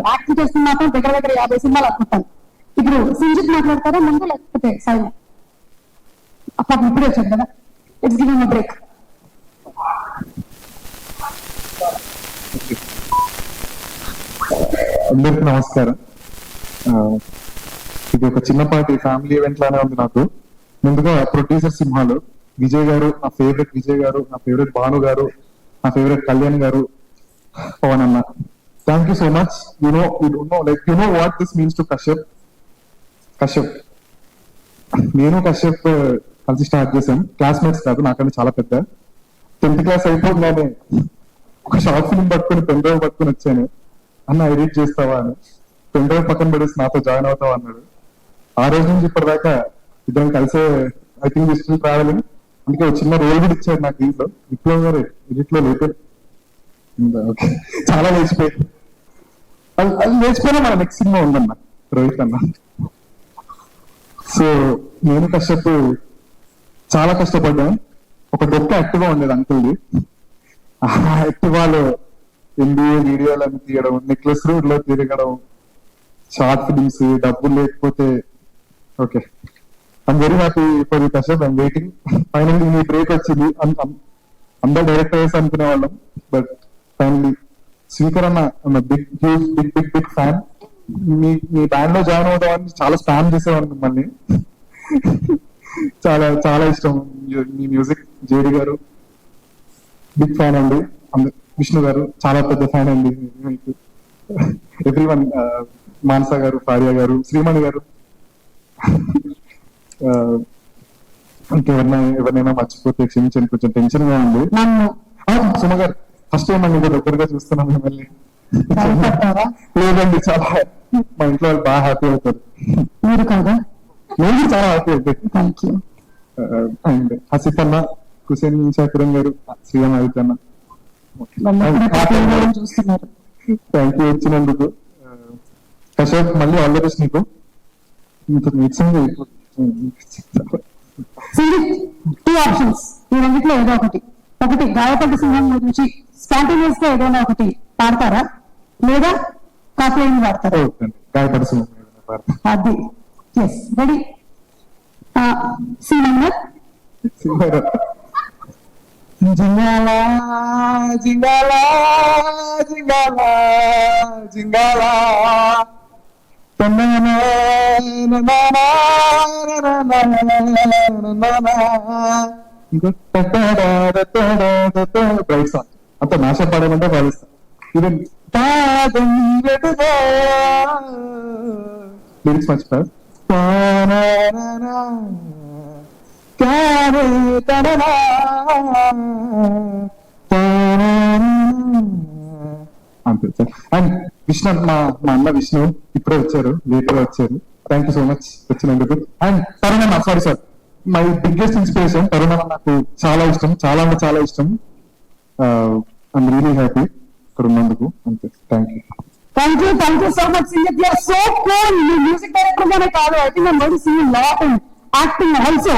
మాట్లాడతారు. యాక్టింగ్ చేస్తున్న మాత్రం దగ్గర దగ్గర 50 సినిమాలు అనుకుంటాను. ఇప్పుడు సంజిత్ మాట్లాడతారా ముందు, లేకపోతే సైన్ అప్పటి ఇప్పుడే వచ్చారు కదా, ఇట్స్ గివింగ్ అ బ్రేక్. అందరికి నమస్కారం. ఇది ఒక చిన్నపాటి ఫ్యామిలీ ఈవెంట్ లానే ఉంది నాకు. ముందుగా ప్రొడ్యూసర్ సింహాలు విజయ్ గారు, నా ఫేవరెట్ విజయ్ గారు, నా ఫేవరెట్ భాను గారు, నా ఫేవరెట్ కళ్యాణ్ గారు, పవన్ అన్న, thank you so much. You know what this means to Kashyap. నేను కశ్యప్ కలిసి స్టార్ట్ చేశాం. క్లాస్మేట్స్ కాదు, నాకంటే చాలా పెద్ద. 10th క్లాస్ అయిపోతుందని ఒక షార్ట్ ఫిల్మ్ పట్టుకుని పెన్ డ్రైవ్ పట్టుకుని వచ్చాను. అన్న ఎడిట్ చేస్తావా అని. పెన్ డ్రైవ్ పక్కన పడేసి నాతో జాయిన్ అవుతావా అన్నాడు. ఆ రోజు నుంచి ఇప్పటిదాకా ఇద్దరం కలిసే ఐ థింక్ స్టిల్ ట్రావెలింగ్. అందుకే ఒక చిన్న రోల్ కూడా ఇచ్చాడు నాకు దీంట్లో. విప్లవ్ గారు ఎడిట్ లో లేపే ఓకే, చాలా లేచిపోయి అది లేచిపోయినా మన నెక్స్ట్ సినిమా ఉందన్న రోహిత్ అన్న. సో నేను కష్టపడి చాలా కష్టపడ్డాను. ఒక డొక్క యాక్టివ్గా ఉండేది అంకుల్ది. ఆ యాక్టివాలో NBA వీడియోలను తీయడం, నెక్లెస్ రోడ్ లో తిరగడం, షార్ట్ ఫిలిమ్స్, డబ్బులు లేకపోతే okay. I'm very happy for you Kashyap. I'm waiting. Finally me break వచ్చింది. అందరు డైరెక్టర్స్ అనుకునే వాళ్ళం, బట్ ఫైనల్లీ స్పీకర్ అన్న బిగ్ బిగ్ ఫ్యాన్. మీ బ్యాండ్ లో జాయిన్ అవుతామని చాలా స్పామ్ చేసేవాళ్ళు మిమ్మల్ని. చాలా చాలా ఇష్టం మీ మ్యూజిక్. జేడి గారు బిగ్ ఫ్యాన్ అండి. విష్ణు గారు చాలా పెద్ద ఫ్యాన్ అండి మీకు. ఎవ్రీ వన్, మానస గారు, పార్య గారు, శ్రీమణి గారు, ఎవరినైనా మర్చిపోతే క్షమించండి, కొంచెం టెన్షన్ గా ఉంది. సుమ గారు ఫస్ట్ టైం అండి దగ్గరగా చూస్తున్నాం మిమ్మల్ని. లేదండి, చాలా మా ఇంట్లో వాళ్ళు బాగా హ్యాపీ అవుతారు. మీరు కాదా? నేను చాలా హ్యాపీ అవుతాను. Thank you. అండ్ హసిఫ్ అన్న, హుసేన్ శాకిరం గారు, శ్రీరామ్ ఆదిత్య అన్న, చూస్తున్నారు. థ్యాంక్ యూ వచ్చినందుకు. కశ్యప్ మళ్ళీ ఆల్ ద బెస్ట్ నీకు. టూ ఆప్షన్స్, ఈ రెండిట్లో ఏదో ఒకటి. గాయపడ్డ సింహం గురించి స్పాంటేనియస్ గా ఏదైనా ఒకటి పాడతారా, లేదా కాపీని పాడతారా? గాయపడ్డ సింహం అది. Yes, ready. సింహర్ జింగాల జింగాల జింగాల జింగాల బ్రైట్ సాంగ్. అంత నాశ పాడాలంటే పాడిస్తాం. ఈవెన్ లిరిక్స్ మర్చిపోయారు. అంతే సార్. అండ్ విష్ణు, మా అన్న విష్ణు ఇప్పుడే వచ్చారు, లేట్గా వచ్చారు. థ్యాంక్ యూ సో మచ్ వచ్చినందుకు. అండ్ తరుణ్ అన్న, sorry sir, my biggest inspiration Tarun అన్న. నాకు చాలా ఇష్టం, చాలా అంటే చాలా ఇష్టం. ఐఎమ్ రియలీ హ్యాపీ ఇక్కడ ఉన్నందుకు. అంతే, thank you. Thank you so much. You are so cool. మీ మ్యూజిక్ డైరెక్టర్ గానే కాదు, I think I know see you lot in acting also.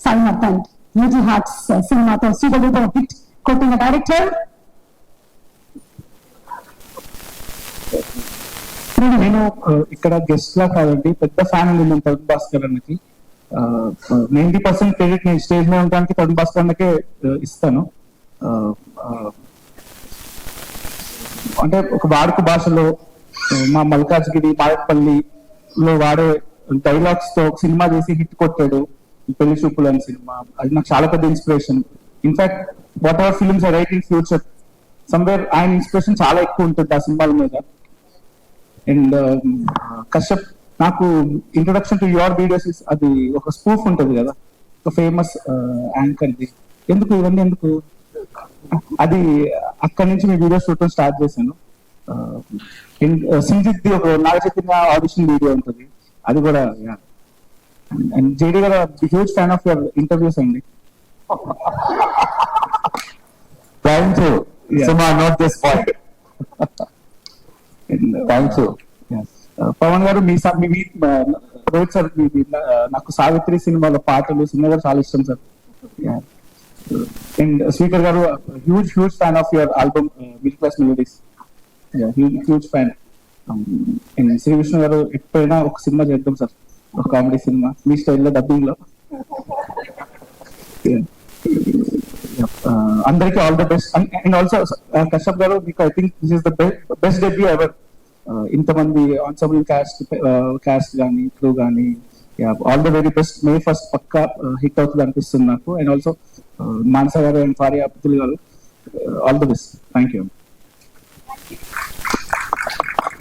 Sainath and little hearts సినిమాతో సూపర్ డూపర్ హిట్ కొట్టిన director. నేను ఇక్కడ గెస్ట్ లా కాదండి, పెద్ద ఫ్యాన్ ఉంది నేను తరుణ్ భాస్కర్ అన్నకి. 90% క్రెడిట్ నేను స్టేజ్ మీద ఉండడానికి తరుణ్ భాస్కర్ అన్నకే ఇస్తాను. అంటే ఒక వాడుక భాషలో మా మల్కాజ్గిరి, మాయపల్లిలో వాడే డైలాగ్స్ తో ఒక సినిమా చేసి హిట్ కొట్టాడు, పెళ్లి చూపులు అనే సినిమా. అది నాకు చాలా పెద్ద inspiration. In fact what ever films I right in future, somewhere ఆయన ఇన్స్పిరేషన్ చాలా ఎక్కువ ఉంటుంది ఆ సినిమాల మీద. అండ్ కశ్యప్, నాకు ఇంట్రొడక్షన్ టు యువర్ వీడియోస్ అది ఒక స్పూఫ్ ఉంటుంది కదా, ఒక ఫేమస్ యాంకర్ది. ఎందుకు ఇవన్నీ ఎందుకు? అది అక్కడి నుంచి మీ వీడియోస్ చూడటం స్టార్ట్ చేశాను. సింజిత్ ది ఒక నాగ చైతన్య ఆడిషన్ వీడియో ఉంటుంది, అది కూడా. అండ్ జేడీ గారు huge fan of your interviews అండి. Thank you. Not this point. Thank you. Pavan గారు, మీ రోహిత్ సార్, నాకు సావిత్రి సినిమాలో పాటలు సినిమా గారు చాలా ఇష్టం సార్. అండ్ స్పీకర్ గారు, huge fan of your album middle class melodies. Huge fan. Shri Vishnu గారు ఎప్పుడైనా ఒక సినిమా చేద్దాం సార్, ఒక కామెడీ సినిమా మీ స్టైల్లో డబ్బింగ్ లో. అందరికీ all the best. And also Kashyap గారు, మీకు I think this is the best debut ever. ఇంతమంది ఆన్సబుల్ క్యాస్ట్ కానీ క్రూ కానీ, all the very best. May 1st పక్కా హిట్ అవుతుంది అనిపిస్తుంది నాకు. అండ్ ఆల్సో మానస గారు అండ్ ఫారియా అబ్దుల్ గారు, all the best. Thank you.